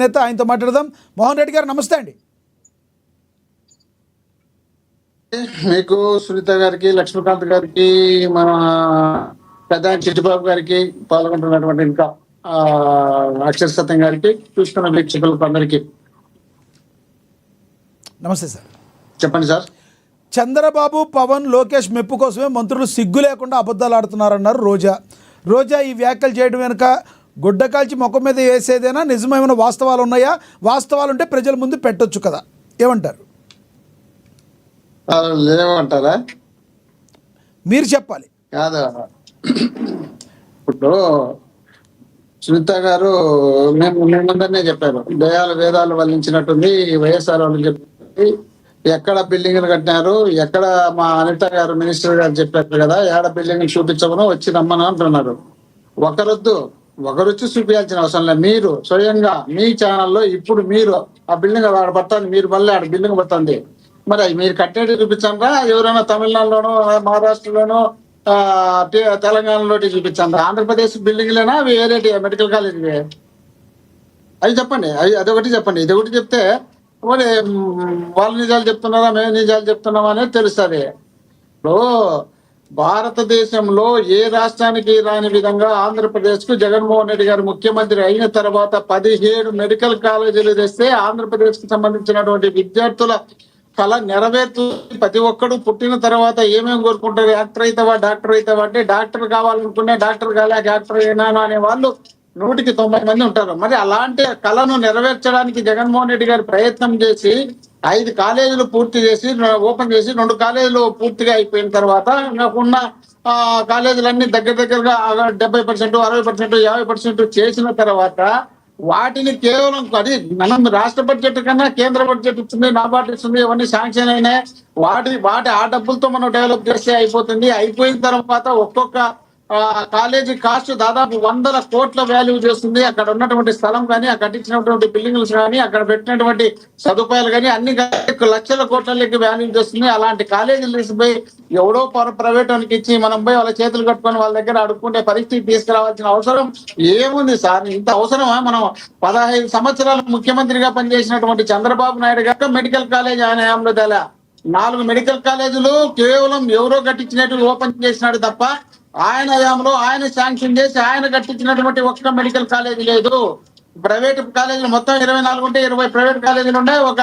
నేత ఆయనతో మాట్లాడదాం. మోహన్ రెడ్డి గారు నమస్తే అండి. మీకు సునీత గారికి, లక్ష్మీకాంత్ గారికి, మన పెద్ద చిట్టిబాబు గారికి, పాల్గొంటున్నటువంటి ఇంకా అక్షర సత్యం గారికి, చూస్తున్న వీక్షకులకు అందరికీ నమస్తే సార్. చెప్పండి సార్. చంద్రబాబు, పవన్, లోకేష్ మెప్పు కోసమే మంత్రులు సిగ్గు లేకుండా అబద్ధాలు ఆడుతున్నారన్నారు రోజా. ఈ వ్యాఖ్యలు చేయడం వెనుక గుడ్డ కాల్చి ముఖం మీద వేసేదేనా, నిజమేమైనా వాస్తవాలు ఉన్నాయా? వాస్తవాలు ఉంటే ప్రజల ముందు పెట్టొచ్చు కదా, ఏమంటారు? లేవంటారా? మీరు చెప్పాలి. కాదా, ఇప్పుడు సునీత గారు మేమందరినీ చెప్పారు, దయాలు వేదాలు వల్లించినట్టుంది వైఎస్ఆర్ వాళ్ళు చెప్పి. ఎక్కడ బిల్డింగ్లు కట్టినారు, ఎక్కడ మా అనిత గారు మినిస్టర్ గారు చెప్పారు కదా, ఏడ బిల్డింగ్ చూపించమని వచ్చి రమ్మని అంటున్నారు. ఒకరొచ్చి చూపించాల్సిన అవసరం లేదు. మీరు స్వయంగా మీ ఛానల్లో ఇప్పుడు మీరు ఆ బిల్డింగ్ ఆడ పడుతుంది, మీరు మళ్ళీ ఆడ బిల్డింగ్ పడుతుంది, మరి మీరు కట్టేది చూపించండి. ఎవరైనా తమిళనాడులోనో, మహారాష్ట్రలోనో, తెలంగాణలో చూపించండి. ఆంధ్రప్రదేశ్ బిల్డింగ్లేనా వేరే మెడికల్ కాలేజ్ అవి చెప్పండి. అదొకటి చెప్పండి, ఇదొకటి చెప్తే మరి వాళ్ళు నిజాలు చెప్తున్నారా, మేము నిజాలు చెప్తున్నామా అనేది తెలుస్తుంది. ఇప్పుడు భారతదేశంలో ఏ రాష్ట్రానికి రాని విధంగా ఆంధ్రప్రదేశ్ కు జగన్మోహన్ రెడ్డి గారు ముఖ్యమంత్రి అయిన తర్వాత 17 మెడికల్ కాలేజీలు తెస్తే ఆంధ్రప్రదేశ్ కు సంబంధించినటువంటి విద్యార్థుల కళ నెరవేరుతుంది. ప్రతి ఒక్కడు పుట్టిన తర్వాత ఏమేమి కోరుకుంటారు, డాక్టర్ అవుతావా అంటే డాక్టర్ కావాలనుకునే డాక్టర్ కాలేక డాక్టర్ అయినాను అనే వాళ్ళు 190 మంది ఉంటారు. మరి అలాంటి కళను నెరవేర్చడానికి జగన్మోహన్ రెడ్డి గారు ప్రయత్నం చేసి 5 కాలేజీలు పూర్తి చేసి ఓపెన్ చేసి 2 కాలేజీలు పూర్తిగా అయిపోయిన తర్వాత ఉన్న కాలేజీలన్నీ దగ్గరగా 70%, 60%, 50% చేసిన తర్వాత వాటిని కేవలం అది మనం రాష్ట్ర బడ్జెట్ కన్నా కేంద్ర బడ్జెట్ ఇస్తుంది, నాబార్డు ఇస్తుంది, ఇవన్నీ శాంక్షన్ అయినాయి. వాటి ఆ డబ్బులతో మనం డెవలప్ చేస్తే అయిపోతుంది. అయిపోయిన తర్వాత ఒక్కొక్క కాలేజీ కాస్ట్ దాదాపు 100 కోట్ల వాల్యూ చేస్తుంది. అక్కడ ఉన్నటువంటి స్థలం కానీ, అక్కడ కట్టించినటువంటి బిల్డింగ్స్ కానీ, అక్కడ పెట్టినటువంటి సదుపాయాలు కానీ అన్ని లక్షల కోట్లకి వాల్యూ చేస్తుంది. అలాంటి కాలేజీలు తీసుకుపోయి ఎవడో ప్రైవేట్ వానికి ఇచ్చి మనం పోయి వాళ్ళ చేతులు కట్టుకొని వాళ్ళ దగ్గర అడుక్కుంటే పరిస్థితి తీసుకురావాల్సిన అవసరం ఏముంది సార్? ఇంత అవసరమా? మనం 15 సంవత్సరాలు ముఖ్యమంత్రిగా పనిచేసినటువంటి చంద్రబాబు నాయుడు గారు మెడికల్ కాలేజ్ ఆయన హయాంలో 4 మెడికల్ కాలేజీలు కేవలం ఎవరో కట్టించినట్టు ఓపెన్ చేసినాడు తప్ప ఆయన హయాంలో ఆయన శాంక్షన్ చేసి ఆయన కట్టించినటువంటి ఒక్క మెడికల్ కాలేజీ లేదు. ప్రైవేట్ కాలేజీలు మొత్తం 24 ఉంటే 20 ప్రైవేట్ కాలేజీలు ఉన్నాయి, ఒక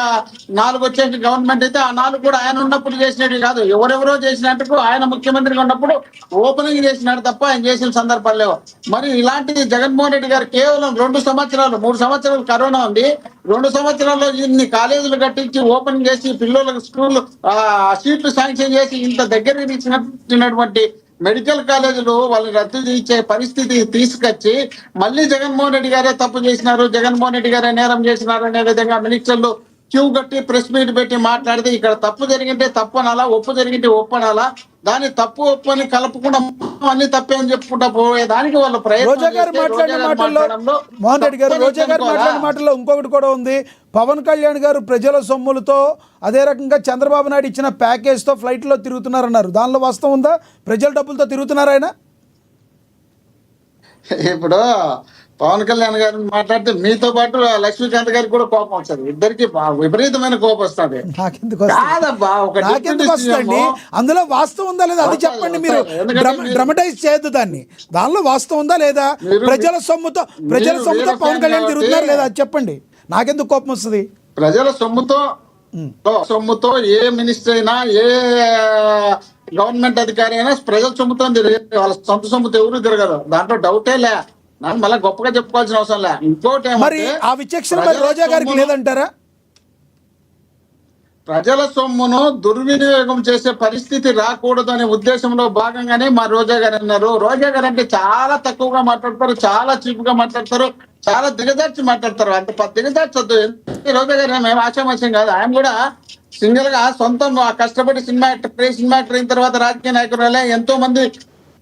4 వచ్చేసి గవర్నమెంట్ అయితే ఆ 4 కూడా ఆయన ఉన్నప్పుడు చేసినట్టు కాదు, ఎవరెవరో చేసినట్టు ఆయన ముఖ్యమంత్రిగా ఉన్నప్పుడు ఓపెనింగ్ చేసినాడు తప్ప ఆయన చేసిన సందర్భాలు లేవు. మరి ఇలాంటి జగన్మోహన్ రెడ్డి గారు కేవలం 2 సంవత్సరాలు 3 సంవత్సరాలు కరోనా ఉంది, 2 సంవత్సరాల్లో ఇన్ని కాలేజీలు కట్టించి ఓపెన్ చేసి పిల్లలకు స్కూల్ సీట్లు శాంక్షన్ చేసి ఇంత దగ్గర ఇచ్చినటువంటి మెడికల్ కాలేజీలు వాళ్ళు రద్దు చేసే పరిస్థితి తీసుకొచ్చి మళ్ళీ జగన్మోహన్ రెడ్డి గారే తప్పు చేసినారు, జగన్మోహన్ రెడ్డి గారే నేరం చేసినారు అనే విధంగా మినిస్టర్లు క్యూ కట్టి ప్రెస్ మీట్ పెట్టి మాట్లాడితే ఇక్కడ తప్పు జరిగింటే తప్పు అనాలా, ఒప్పు జరిగింటే ఒప్పు అనాలా? దాన్ని తప్పు ఒప్పు అని కలుపుకుండా అన్ని తప్పే అని చెప్పుకుంటా పోయేదానికి వాళ్ళు రోజా గారు మాట్లాడిన మాటల్లో ఇంకొకటి కూడా ఉంది. పవన్ కళ్యాణ్ గారు ప్రజల సొమ్ములతో అదే రకంగా చంద్రబాబు నాయుడు ఇచ్చిన ప్యాకేజ్తో ఫ్లైట్లో తిరుగుతున్నారన్నారు. దానిలో వాస్తవం ఉందా? ప్రజల డబ్బులతో తిరుగుతున్నారు ఆయన? ఇప్పుడు పవన్ కళ్యాణ్ గారు మాట్లాడితే మీతో పాటు లక్ష్మీకాంత్ గారికి కూడా కోపం వస్తుంది. ఇద్దరికి విపరీతమైన కోపం వస్తుంది. అందులో వాస్తవం ఉందా లేదా అది చెప్పండి. మీరు డ్రమటైజ్ చేయొద్దు దాన్ని. దానిలో వాస్తవం ఉందా లేదా? ప్రజల సొమ్ముతో పవన్ కళ్యాణ్ తిరుగుతున్నారు లేదా అది చెప్పండి. నాకెందుకు కోపం వస్తుంది? ప్రజల సొమ్ముతో ఏ మినిస్టర్ అయినా, ఏ గవర్నమెంట్ అధికారి అయినా ప్రజల సొమ్ముతో వాళ్ళ సొంత సొమ్ముతో ఎవరు తిరగదు, దాంట్లో డౌటే లే. మళ్ళీ గొప్పగా చెప్పుకోవాల్సిన అవసరం లే. ఇంకోటి మరి ఆ విచక్షణ రోజా గారికి లేదంటారా? ప్రజల సొమ్మును దుర్వినియోగం చేసే పరిస్థితి రాకూడదు అనే ఉద్దేశంలో భాగంగానే మా రోజా గారు అన్నారు. రోజా గారు అంటే చాలా తక్కువగా మాట్లాడతారు, చాలా చీప్ గా మాట్లాడతారు, చాలా దిగజార్చి మాట్లాడతారు. అంత దిగజార్చొద్దు. రోజా గారు మేము ఆశామాశం కాదు, ఆయన కూడా సింగిల్ గా సొంతం కష్టపడి సినిమా యాక్టర్ అయిన తర్వాత రాజకీయ నాయకురాలే ఎంతో మంది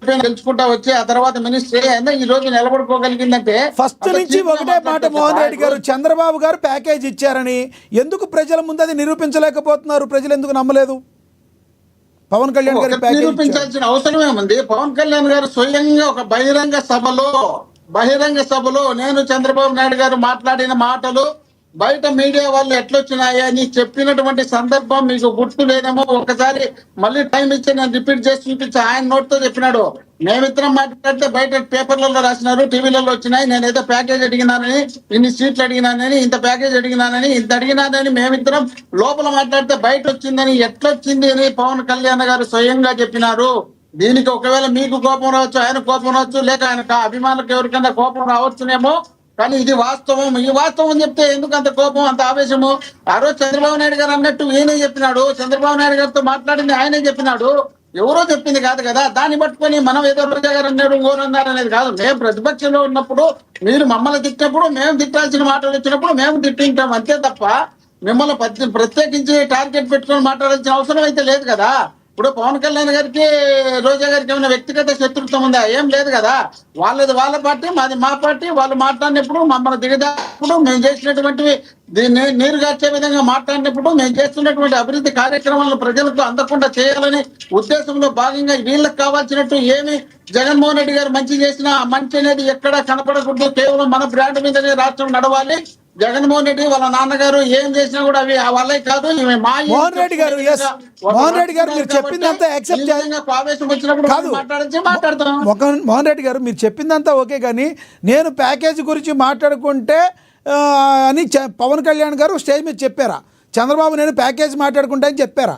గెలుచుకుంటా వచ్చి ఆ తర్వాత మినిస్టర్ అయినా ఈ రోజు నిలబడుకోగలిగిందంటే ఫస్ట్ నుంచి ఒకటే మాట మోహన్ రెడ్డి గారు, చంద్రబాబు గారు ప్యాకేజ్ ఇచ్చారని ఎందుకు ప్రజల ముందు అది నిరూపించలేకపోతున్నారు? ప్రజలు ఎందుకు నమ్మలేదు? పవన్ కళ్యాణ్ గారు నిరూపించాల్సిన అవసరం ఏముంది? పవన్ కళ్యాణ్ గారు స్వయంగా ఒక బహిరంగ సభలో బహిరంగ సభలో నేను చంద్రబాబు నాయుడు గారు మాట్లాడిన మాటలు బయట మీడియా వాళ్ళు ఎట్లొచ్చినాయి అని చెప్పినటువంటి సందర్భం మీకు గుర్తు లేదేమో. ఒకసారి మళ్ళీ టైం ఇచ్చి నేను రిపీట్ చేసి చూపించి ఆయన నోట్తో చెప్పినాడు. మేమిద్దరం మాట్లాడితే బయట పేపర్లలో రాసినారు, టీవీలలో వచ్చినాయి. నేను ఏదో ప్యాకేజ్ అడిగినానని, ఇన్ని సీట్లు అడిగినానని, ఇంత ప్యాకేజ్ అడిగినానని, ఇంత అడిగినానని మేమిద్దరం లోపల మాట్లాడితే బయట వచ్చిందని, ఎట్లొచ్చింది అని పవన్ కళ్యాణ్ గారు స్వయంగా చెప్పినారు. దీనికి ఒకవేళ మీకు కోపం రావచ్చు, ఆయన కోపం రావచ్చు, లేక ఆయన అభిమానులకు ఎవరికైనా కోపం రావచ్చునేమో. కానీ ఇది వాస్తవం. ఈ వాస్తవం చెప్తే ఎందుకు అంత కోపం, అంత ఆవేశము? ఆ రోజు చంద్రబాబు నాయుడు గారు అన్నట్టు ఈయనే చెప్పినాడు. చంద్రబాబు నాయుడు గారితో మాట్లాడింది ఆయనే చెప్పినాడు, ఎవరో చెప్పింది కాదు కదా. దాన్ని పట్టుకొని మనం ఏదో రోజా గారు అన్నాడు, ఇంకోరన్నారు అనేది కాదు. మేము ప్రతిపక్షంలో ఉన్నప్పుడు మీరు మమ్మల్ని తిట్టినప్పుడు, మేము తిట్టాల్సిన మాటలు వచ్చినప్పుడు మేము తిట్టింటాం అంతే తప్ప మిమ్మల్ని ప్రత్యేకించి టార్గెట్ పెట్టుకొని మాట్లాడాల్సిన అవసరం అయితే లేదు కదా. ఇప్పుడు పవన్ కళ్యాణ్ గారికి రోజా గారికి ఏమైనా వ్యక్తిగత శత్రుత్వం ఉందా? ఏం లేదు కదా. వాళ్ళది వాళ్ళ పార్టీ, మాది మా పార్టీ. వాళ్ళు మాట్లాడినప్పుడు మమ్మల్ని దిగజారినప్పుడు, మేము చేసినటువంటివి దీన్ని నీరుగార్చే విధంగా మాట్లాడినప్పుడు, మేము చేస్తున్నటువంటి అభివృద్ధి కార్యక్రమాలను ప్రజలకు అందకుండా చేయాలని ఉద్దేశంలో భాగంగా వీళ్ళకి కావాల్సినట్టు ఏమి జగన్మోహన్ రెడ్డి గారు మంచి చేసినా ఆ మంచి అనేది ఎక్కడా కనపడకూడదు. కేవలం మన బ్రాండ్ మీదనే రాష్ట్రం నడవాలి. జగన్మోహన్ రెడ్డి వాళ్ళ నాన్నగారు ఏం చేసినా కూడా అవి వాళ్ళే కాదు. మోహన్ రెడ్డి గారు, మోహన్ రెడ్డి గారు మీరు చెప్పిందంతా యాక్సెప్ట్ ఆవేశం వచ్చినప్పుడు మాట్లాడతాం. మోహన్ రెడ్డి గారు మీరు చెప్పిందంతా ఓకే, కానీ నేను ప్యాకేజీ గురించి మాట్లాడుకుంటే అని పవన్ కళ్యాణ్ గారు స్టేజ్ మీద చెప్పారా? చంద్రబాబు నేను ప్యాకేజీ మాట్లాడుకుంటా అని చెప్పారా?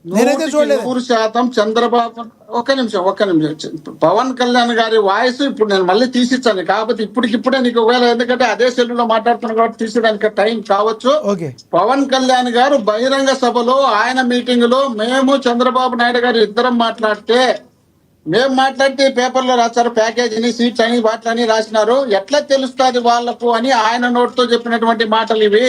నేనైతే చూడలేదు. 100% చంద్రబాబు. ఒక్క నిమిషం. పవన్ కళ్యాణ్ గారి వాయిస్ ఇప్పుడు నేను మళ్ళీ తీసిచ్చాను. కాబట్టి ఇప్పటికిప్పుడే నీకు ఒకవేళ, ఎందుకంటే అదే సెల్లులో మాట్లాడుతున్నాను కాబట్టి తీసేదానికి టైం కావచ్చు. పవన్ కళ్యాణ్ గారు బహిరంగ సభలో ఆయన మీటింగ్ లో మేము చంద్రబాబు నాయుడు గారు ఇద్దరం మాట్లాడితే, మేము మాట్లాడితే పేపర్లో రాశారు ప్యాకేజీని, సీట్స్ అని, వాటిని రాసినారు. ఎట్లా తెలుస్తుంది వాళ్లకు అని ఆయన నోటితో చెప్పినటువంటి మాటలు ఇవి.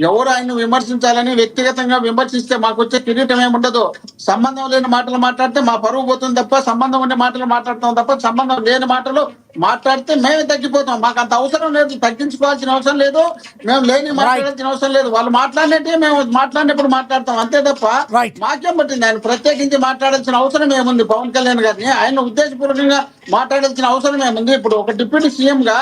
ఎవరు ఆయన విమర్శించాలని వ్యక్తిగతంగా విమర్శిస్తే మాకు వచ్చే కిరీటం ఏముండదు. సంబంధం లేని మాటలు మాట్లాడితే మా పరువు పోతుంది తప్ప, సంబంధం ఉండే మాటలు మాట్లాడతాం తప్ప, సంబంధం లేని మాటలు మాట్లాడితే మేమే తగ్గిపోతాం. మాకు అంత అవసరం లేదు, తగ్గించుకోవాల్సిన అవసరం లేదు, మేము లేని మాట్లాడాల్సిన అవసరం లేదు. వాళ్ళు మాట్లాడినట్టే మేము మాట్లాడినప్పుడు మాట్లాడతాం అంతే తప్ప మాకేం పట్టింది ఆయన ప్రత్యేకించి మాట్లాడాల్సిన అవసరం ఏముంది? పవన్ కళ్యాణ్ గారిని ఆయన ఉద్దేశపూర్వకంగా మాట్లాడాల్సిన అవసరం ఏముంది? ఇప్పుడు ఒక డిప్యూటీ సీఎం గా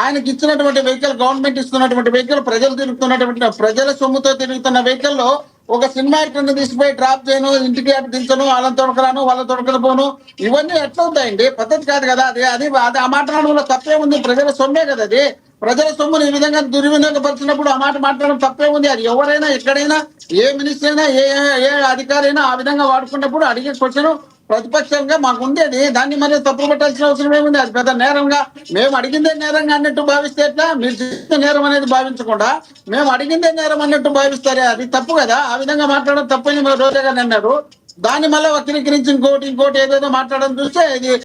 ఆయనకి ఇచ్చినటువంటి వెహికల్, గవర్నమెంట్ ఇస్తున్నటువంటి వెహికల్, ప్రజలు తిరుగుతున్నటువంటి, ప్రజల సొమ్ముతో తిరుగుతున్న వెహికల్ లో ఒక సినిమా యాక్టర్ని తీసుకుపోయి డ్రాప్ చేయను, ఇంటికి అటు దించను, వాళ్ళని తొడకరాను, వాళ్ళ తొడకకపోను, ఇవన్నీ ఎట్లా అవుతాయండి? పద్ధతి కాదు కదా అది. అది ఆ మాట్లాడడంలో తప్పే ఉంది. ప్రజల సొమ్మే కదా అది. ప్రజల సొమ్మును ఈ విధంగా దుర్వినియోగపరిచినప్పుడు ఆ మాట మాట్లాడడం తప్పే ఉంది. అది ఎవరైనా, ఎక్కడైనా, ఏ మినిస్టర్ అయినా, ఏ అధికారి అయినా ఆ విధంగా వాడుకున్నప్పుడు అడిగే క్వశ్చన్ ప్రతిపక్షంగా మాకు ఉండేది. దాన్ని మరి తప్పు పట్టాల్సిన అవసరం ఏముంది? అది పెద్ద నేరంగా, మేము అడిగిందే నేరంగా అన్నట్టు భావిస్తే ఎట్లా? మీరు చేసిన నేరం అనేది భావించకుండా మేము అడిగిందే నేరం అన్నట్టు భావిస్తారే, అది తప్పు కదా. ఆ విధంగా మాట్లాడడం తప్పని రోజా గారు అన్నారు. దాన్ని మళ్ళీ వక్రీకరించి ఇంకోటి ఏదేదో మాట్లాడడం చూస్తే ఇది